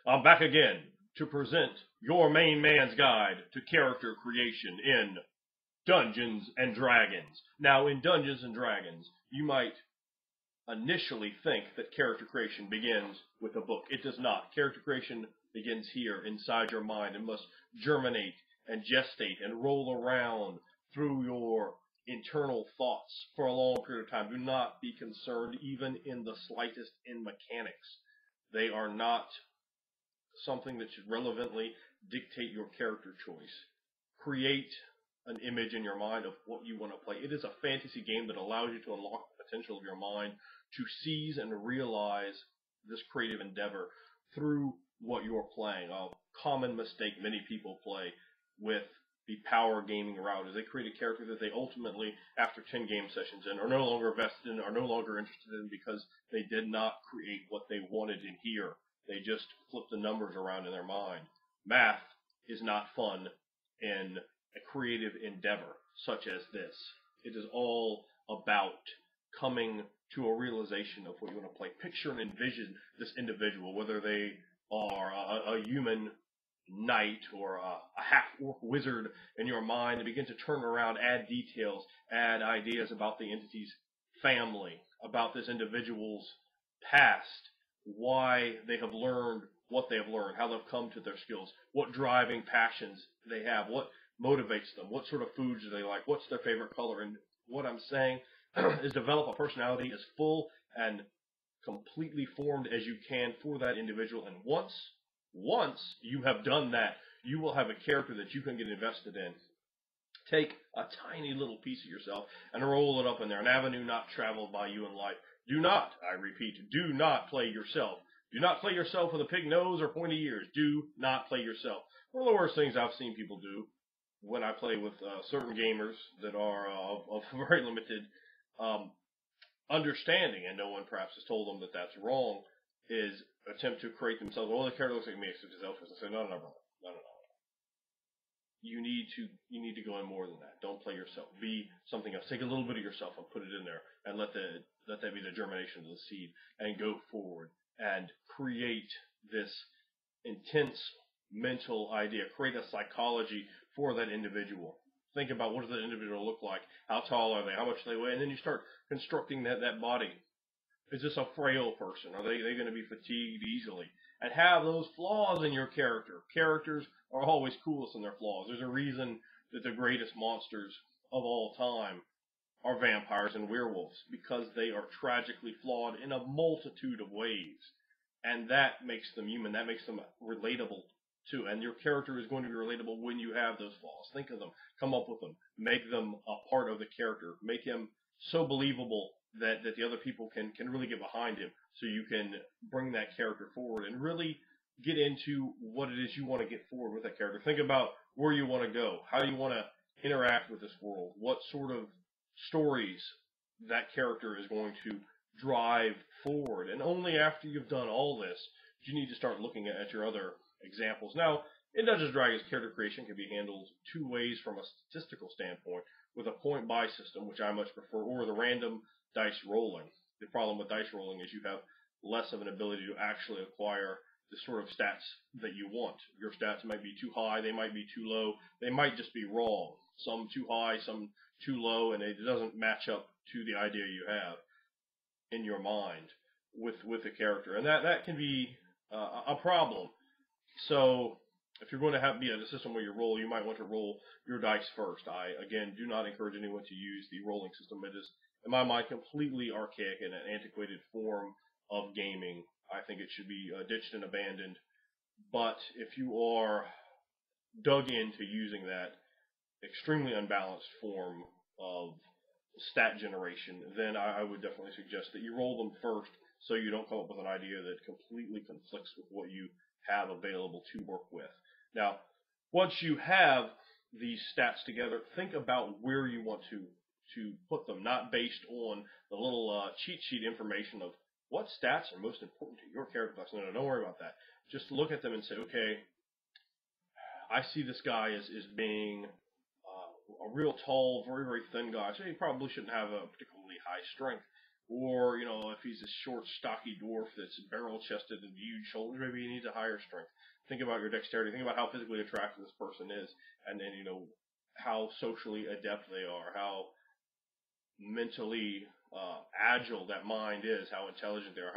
I'm back again to present your main man's guide to character creation in Dungeons and Dragons. Now, in Dungeons and Dragons, you might initially think that character creation begins with a book. It does not. Character creation begins here inside your mind and must germinate and gestate and roll around through your internal thoughts for a long period of time. Do not be concerned even in the slightest in mechanics. They are not something that should relevantly dictate your character choice. Create an image in your mind of what you want to play. It is a fantasy game that allows you to unlock the potential of your mind to seize and realize this creative endeavor through what you're playing. A common mistake many people play with the power gaming route is they create a character that they ultimately, after 10 game sessions in, are no longer vested in, are no longer interested in because they did not create what they wanted in here. They just flipped the numbers around in their mind. Math is not fun in a creative endeavor such as this. It is all about coming to a realization of what you want to play. Picture and envision this individual, whether they are a human knight or a half-orc wizard in your mind, and begin to turn around, add details, add ideas about the entity's family, about this individual's past, why they have learned what they have learned, how they've come to their skills, what driving passions they have, what motivates them, what sort of foods do they like, what's their favorite color. And what I'm saying is develop a personality as full and completely formed as you can for that individual. And once you have done that, you will have a character that you can get invested in. Take a tiny little piece of yourself and roll it up in there, an avenue not traveled by you in life. Do not, I repeat, do not play yourself. Do not play yourself with a pig nose or pointy ears. Do not play yourself. One of the worst things I've seen people do when I play with certain gamers that are of very limited understanding, and no one perhaps has told them that that's wrong, is attempt to create themselves. Well, the character looks like me, except his outfit. I say, no. You need to go in more than that. Don't play yourself. Be something else. Take a little bit of yourself and put it in there, and let that be the germination of the seed, and go forward and create this intense mental idea. Create a psychology for that individual. Think about what does that individual look like? How tall are they? How much do they weigh? And then you start constructing that body. Is this a frail person? Are they going to be fatigued easily? And have those flaws in your character. Characters are always coolest in their flaws. There's a reason that the greatest monsters of all time are vampires and werewolves, because they are tragically flawed in a multitude of ways. And that makes them human. That makes them relatable too. And your character is going to be relatable when you have those flaws. Think of them. Come up with them. Make them a part of the character. Make him so believable that the other people can really get behind him, so you can bring that character forward and really get into what it is you want to get forward with that character. Think about where you want to go. How do you want to interact with this world? What sort of stories that character is going to drive forward. And only after you've done all this do you need to start looking at your other examples. Now, in Dungeons & Dragons, character creation can be handled two ways from a statistical standpoint, with a point-buy system, which I much prefer, or the random dice rolling. The problem with dice rolling is you have less of an ability to actually acquire the sort of stats that you want. Your stats might be too high, they might be too low, they might just be wrong. Some too high, some too low, and it doesn't match up to the idea you have in your mind with the character. And that can be a problem. So if you're going to be in a system where you roll, you might want to roll your dice first. I, again, do not encourage anyone to use the rolling system. It is, in my mind, completely archaic and an antiquated form of gaming. I think it should be ditched and abandoned. But if you are dug into using that extremely unbalanced form of stat generation, then I would definitely suggest that you roll them first, so you don't come up with an idea that completely conflicts with what you have available to work with. Now, once you have these stats together, think about where you want to put them, not based on the little cheat sheet information of what stats are most important to your character class. No, don't worry about that. Just look at them and say, okay, I see this guy as being a real tall, very, very thin guy, so he probably shouldn't have a particularly high strength. Or, you know, if he's a short, stocky dwarf that's barrel-chested and huge shoulders, maybe he needs a higher strength. Think about your dexterity. Think about how physically attractive this person is, and then, you know, how socially adept they are, how mentally agile that mind is, how intelligent they are,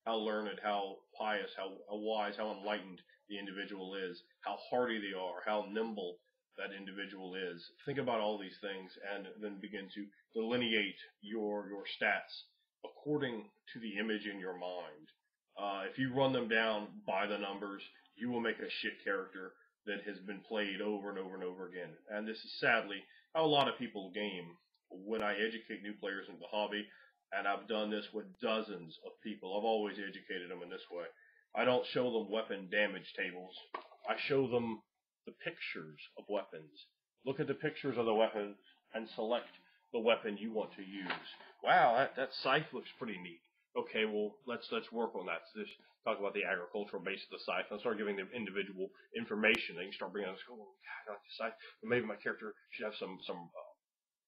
how learned, how pious, how wise, how enlightened the individual is, how hardy they are, how nimble that individual is. Think about all these things and then begin to delineate your stats according to the image in your mind. If you run them down by the numbers, you will make a shit character that has been played over and over and over again. And this is sadly how a lot of people game. When I educate new players into the hobby, and I've done this with dozens of people, I've always educated them in this way. I don't show them weapon damage tables. I show them the pictures of weapons. Look at the pictures of the weapons and select the weapon you want to use. Wow, that scythe looks pretty neat. Okay, well, let's work on that. So this talk about the agricultural base of the scythe. I'll start giving them individual information. They can start bringing us, oh, God, I like the scythe. Maybe my character should have some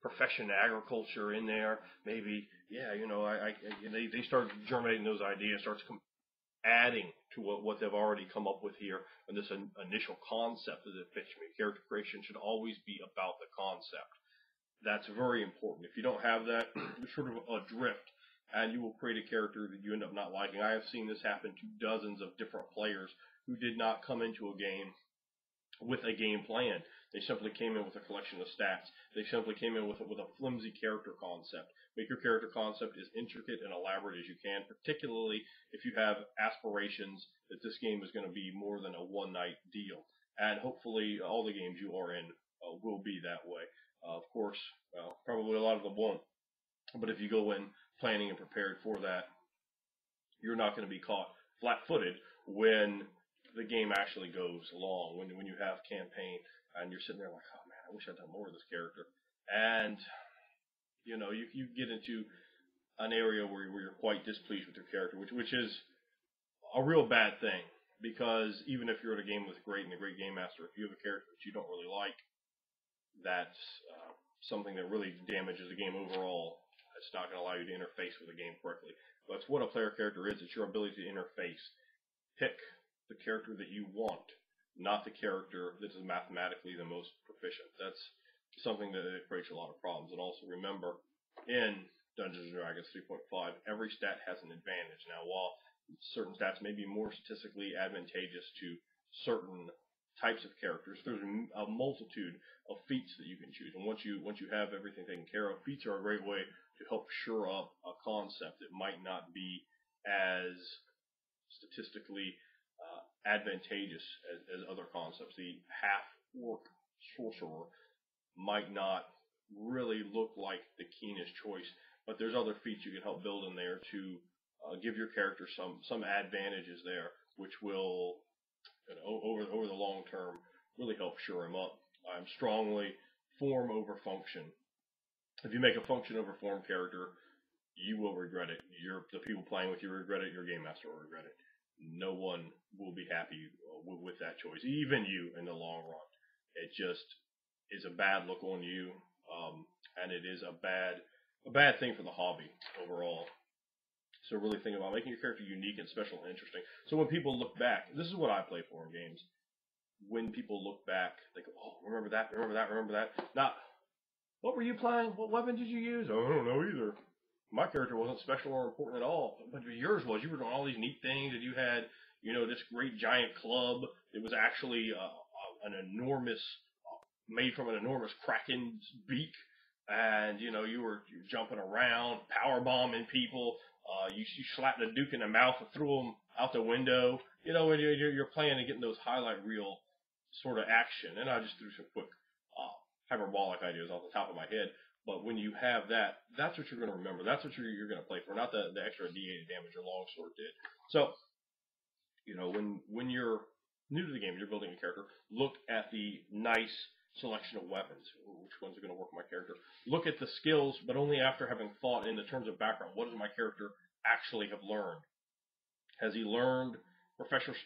profession agriculture in there. Maybe, yeah, you know, they start germinating those ideas, starts adding to what they've already come up with here, and this initial concept that it fits me. Character creation should always be about the concept. That's very important. If you don't have that, you're sort of adrift, and you will create a character that you end up not liking. I have seen this happen to dozens of different players who did not come into a game with a game plan. They simply came in with a collection of stats. They simply came in with a flimsy character concept. Make your character concept as intricate and elaborate as you can, particularly if you have aspirations that this game is going to be more than a one-night deal. And hopefully all the games you are in will be that way. Of course, probably a lot of them won't. But if you go in planning and prepared for that, you're not going to be caught flat-footed when the game actually goes long, when you have campaign and you're sitting there like, oh man, I wish I'd done more of this character. And, you know, you get into an area where you're quite displeased with your character, which is a real bad thing, because even if you're at a game with a great game master, if you have a character that you don't really like, that's something that really damages the game overall. It's not going to allow you to interface with the game correctly. That's what a player character is. It's your ability to interface. Pick the character that you want, not the character that is mathematically the most proficient. That's something that creates a lot of problems. And also remember, in Dungeons & Dragons 3.5, every stat has an advantage. Now, while certain stats may be more statistically advantageous to certain types of characters, there's a multitude of feats that you can choose. And once you have everything taken care of, feats are a great way to help shore up a concept that might not be as statistically advantageous as other concepts. The half-orc sorcerer might not really look like the keenest choice, but there's other feats you can help build in there to give your character some advantages there, which will, you know, over the long term, really help shore him up. I'm strongly form over function. If you make a function over form character, you will regret it. The people playing with you regret it. Your game master will regret it. No one will be happy with that choice, even you in the long run. It just is a bad look on you, and it is a bad thing for the hobby overall. So really think about making your character unique and special and interesting. So when people look back, this is what I play for in games. When people look back, they go, oh, remember that. Now, what were you playing? What weapon did you use? Oh, I don't know either. My character wasn't special or important at all, but yours was. You were doing all these neat things, and you had, you know, this great giant club. It was actually an enormous, made from an enormous kraken's beak, and you know, you're jumping around, power bombing people. You slapped a duke in the mouth and threw him out the window. You know, when you're playing and getting those highlight reel sort of action. And I just threw some quick hyperbolic ideas off the top of my head. But when you have that, that's what you're going to remember. That's what you're going to play for, not the extra D8 damage your longsword did. So, you know, when you're new to the game, you're building a character, look at the nice selection of weapons. Which ones are going to work with my character? Look at the skills, but only after having thought in the terms of background. What does my character actually have learned? Has he learned profession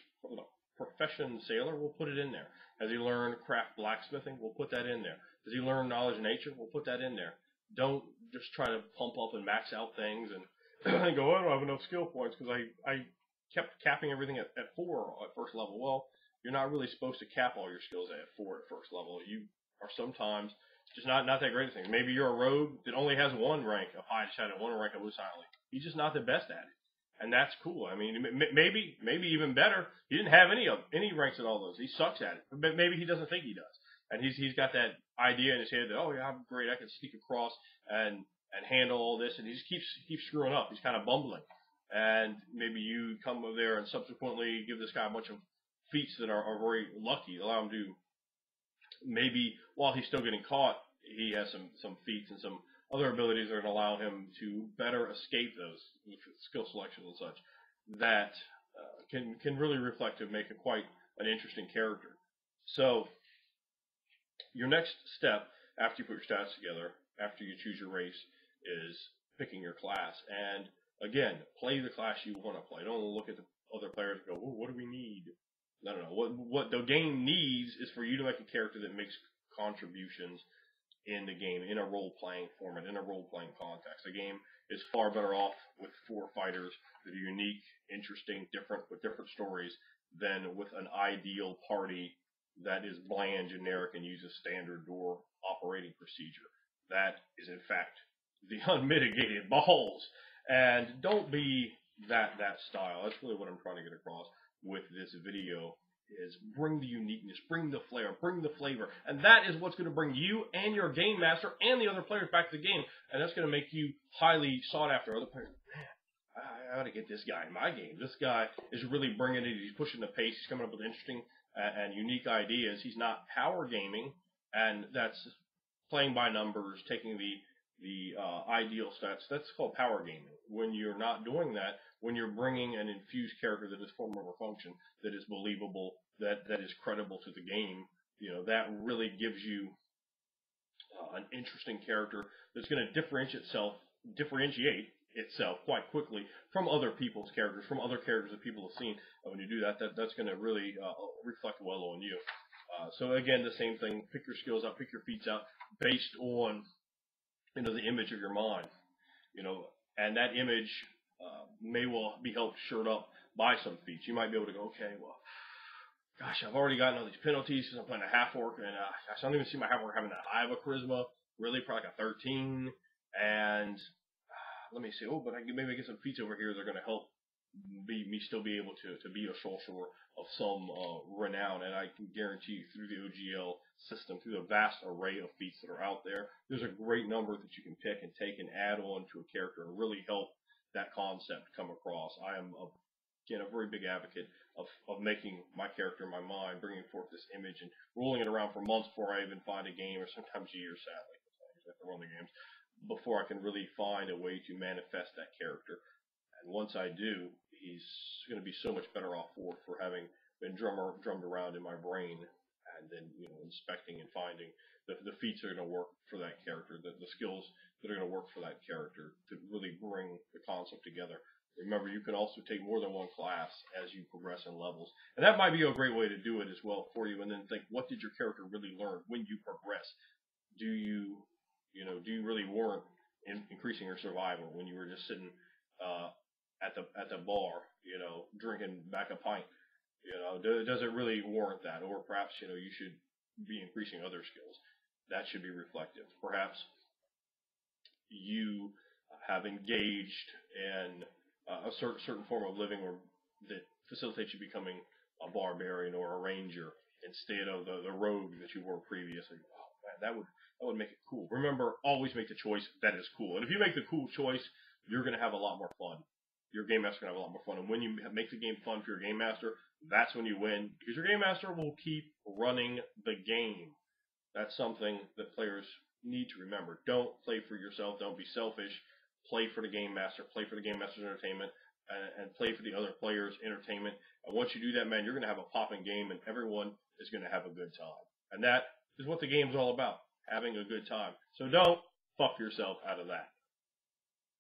sailor? We'll put it in there. Has he learned craft blacksmithing? We'll put that in there. Does he learn knowledge of nature? We'll put that in there. Don't just try to pump up and max out things and and go, I don't have enough skill points because I kept capping everything at 4 at first level. Well, you're not really supposed to cap all your skills at 4 at first level. You are sometimes just not that great at things. Maybe you're a rogue that only has 1 rank of high shadow, 1 rank of low silently. He's just not the best at it. And that's cool. I mean, maybe even better, he didn't have any ranks at all those. He sucks at it, but maybe he doesn't think he does. And he's got that idea in his head that, oh yeah, I'm great, I can sneak across and handle all this, and he just keeps screwing up. He's kind of bumbling. And maybe you come over there and subsequently give this guy a bunch of feats that are very lucky, allow him to, maybe while he's still getting caught, he has some feats and some other abilities that are going to allow him to better escape those skill selections and such that can really reflect and make quite an interesting character. So your next step after you put your stats together, after you choose your race, is picking your class. And again, play the class you want to play. Don't look at the other players and go, oh, what do we need? No. What the game needs is for you to make a character that makes contributions in the game, in a role-playing format, in a role-playing context. The game is far better off with 4 fighters that are unique, interesting, different, with different stories, than with an ideal party that is bland, generic, and uses standard door operating procedure. That is, in fact, the unmitigated balls. And don't be that style. That's really what I'm trying to get across with this video. Is bring the uniqueness, bring the flair, bring the flavor. And that is what's going to bring you and your game master and the other players back to the game. And that's going to make you highly sought after. Other players, man, I ought to get this guy in my game. This guy is really bringing it. He's pushing the pace. He's coming up with interesting and unique ideas. He's not power gaming, and that's playing by numbers, taking the ideal stats. That's called power gaming. When you're not doing that, when you're bringing an infused character that is form over function, that is believable, that is credible to the game, that really gives you an interesting character that's going to differentiate itself quite quickly from other people's characters, from other characters that people have seen. And when you do that, that's going to really reflect well on you. So again, the same thing. Pick your skills out, pick your feats out based on the image of your mind, and that image may well be helped shored up by some feats. You might be able to go, okay, well, gosh, I've already gotten all these penalties because I'm playing a half-orc, and gosh, I don't even see my half-orc having that high of a charisma, really, probably like a 13, and let me see, but maybe I get some feats over here that are going to help me still be able to be a sorcerer of some renown. And I can guarantee you, through the OGL system, through the vast array of feats that are out there, there's a great number that you can pick and take and add on to a character and really help that concept come across. I am, again, a very big advocate of making my character in my mind, bringing forth this image and rolling it around for months before I even find a game, or sometimes years, sadly, because I usually have to run the games, before I can really find a way to manifest that character. And once I do, he's going to be so much better off for having been drummed around in my brain, and then inspecting and finding the feats that are going to work for that character, the skills that are going to work for that character to really bring the concept together. Remember, you can also take more than one class as you progress in levels, and that might be a great way to do it as well for you. And then think, what did your character really learn when you progress? Do you really warrant increasing your survival when you were just sitting at the bar, drinking back a pint? Does it really warrant that? Or perhaps, you should be increasing other skills. That should be reflective. Perhaps you have engaged in a certain form of living that facilitates you becoming a barbarian or a ranger instead of the rogue that you were previously. Oh man, that would make it cool. Remember, always make the choice that is cool. And if you make the cool choice, you're going to have a lot more fun. Your game master is going to have a lot more fun. And when you make the game fun for your game master, that's when you win, because your game master will keep running the game. That's something that players need to remember. Don't play for yourself. Don't be selfish. Play for the game master. Play for the game master's entertainment, and play for the other players' entertainment. And once you do that, man, you're going to have a popping game, and everyone is going to have a good time. And that is what the game's all about, having a good time. So don't fuck yourself out of that.